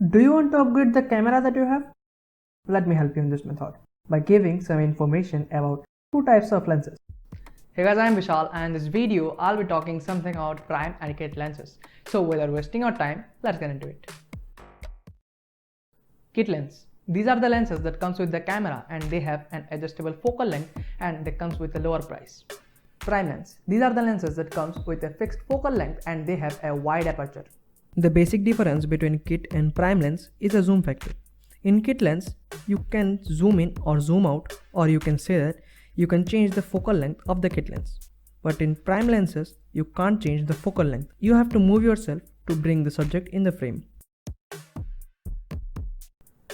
Do you want to upgrade the camera that you have? Let me help you in this method by giving some information about two types of lenses. Hey guys, I am Bishal, and in this video I'll be talking something about prime and kit lenses. So without wasting our time, let's get into it. Kit lens. These are the lenses that comes with the camera and they have an adjustable focal length and they comes with a lower price. Prime lens. These are the lenses that comes with a fixed focal length and they have a wide aperture. The basic difference between kit and prime lens is a zoom factor. In kit lens, you can zoom in or zoom out, or you can say that you can change the focal length of the kit lens. But in prime lenses, you can't change the focal length. You have to move yourself to bring the subject in the frame.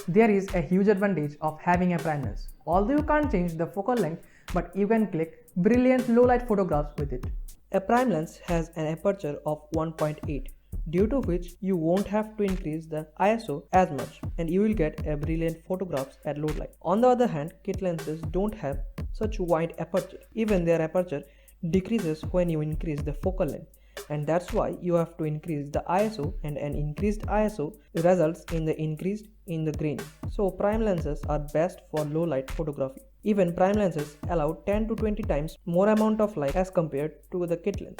There is a huge advantage of having a prime lens. Although you can't change the focal length, but you can click brilliant low light photographs with it. A prime lens has an aperture of 1.8. due to which you won't have to increase the ISO as much and you will get a brilliant photographs at low light. On the other hand, kit lenses don't have such wide aperture. Even their aperture decreases when you increase the focal length, and that's why you have to increase the ISO, and an increased ISO results in the increase in the grain. So prime lenses are best for low light photography. Even prime lenses allow 10 to 20 times more amount of light as compared to the kit lens.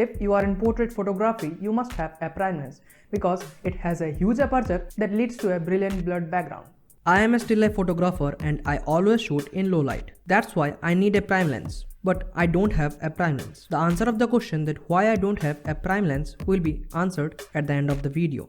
If you are in portrait photography, you must have a prime lens because it has a huge aperture that leads to a brilliant blurred background. I am a still life photographer and I always shoot in low light. That's why I need a prime lens. But I don't have a prime lens. The answer of the question that why I don't have a prime lens will be answered at the end of the video.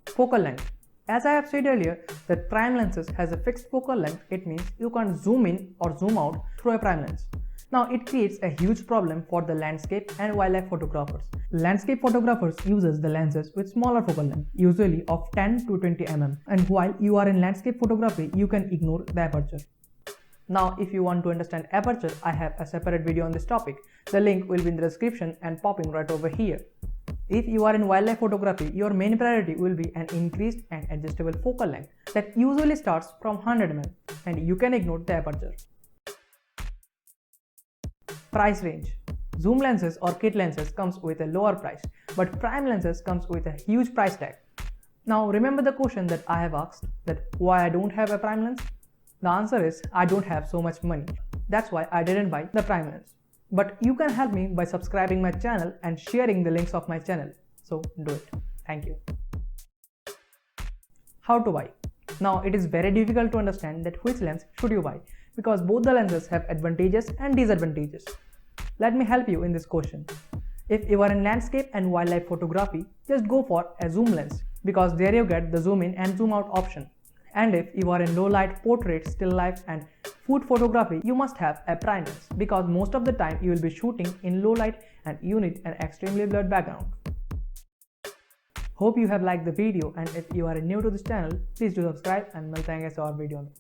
Focal length. As I have said earlier, that prime lenses has a fixed focal length. It means you can't zoom in or zoom out through a prime lens. Now it creates a huge problem for the landscape and wildlife photographers. Landscape photographers uses the lenses with smaller focal length, usually of 10 to 20 mm, and while you are in landscape photography, you can ignore the aperture. Now if you want to understand aperture, I have a separate video on this topic. The link will be in the description and popping right over here. If you are in wildlife photography, your main priority will be an increased and adjustable focal length that usually starts from 100 mm, and you can ignore the aperture. Price range. Zoom lenses or kit lenses comes with a lower price, but prime lenses comes with a huge price tag. Now remember the question that I have asked, that why I don't have a prime lens? The answer is I don't have so much money. That's why I didn't buy the prime lens. But you can help me by subscribing my channel and sharing the links of my channel. So do it. Thank you. How to buy? Now it is very difficult to understand that which lens should you buy because both the lenses have advantages and disadvantages. Let me help you in this question. If you are in landscape and wildlife photography, just go for a zoom lens because there you get the zoom in and zoom out option. And if you are in low light portrait, still life and food photography, you must have a prime lens because most of the time you will be shooting in low light and you need an extremely blurred background. Hope you have liked the video, and if you are new to this channel, please do subscribe and milte haenge इस और video में.